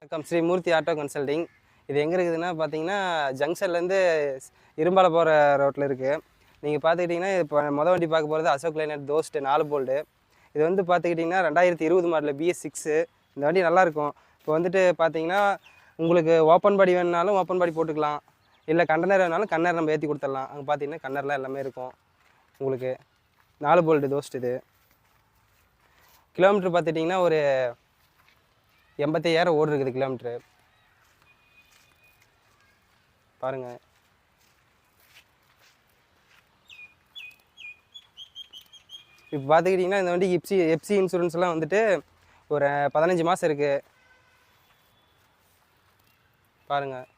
வணக்கம், ஸ்ரீ மூர்த்தி auto consulting. இது எங்கே இருக்குதுன்னா பார்த்தீங்கன்னா, ஜங்ஷன்லேருந்து இரும்பாலை போகிற ரோட்டில் இருக்குது. நீங்கள் பார்த்துக்கிட்டிங்கன்னா, இப்போ வண்டி பார்க்க போகிறது அசோக் லைனட் தோஸ்ட் 4 போல்டு. இது வந்து பார்த்துக்கிட்டிங்கன்னா 2020 மாடல் BS6. இந்த வண்டி நல்லாயிருக்கும். இப்போ வந்துட்டு பார்த்தீங்கன்னா, உங்களுக்கு ஓப்பன் பாடி வேணுனாலும் ஓப்பன் பாடி போட்டுக்கலாம், இல்லை கண்டனர் வேணாலும் கண்டனர் நம்ம ஏற்றி கொடுத்துடலாம். அங்கே பார்த்தீங்கன்னா கண்டர்லாம் எல்லாமே இருக்கும். உங்களுக்கு 4 போல்டு தோஸ்ட். இது கிலோமீட்டர் பார்த்துட்டிங்கன்னா ஒரு 85,000 ஓடி இருக்குது கிலோமீட்ரு. பாருங்கள். இப்போ பார்த்துக்கிட்டிங்கன்னா இந்த வண்டிக்கு எஃப்சி இன்சூரன்ஸ்லாம் வந்துட்டு ஒரு 15 மாதம் இருக்குது. பாருங்கள்.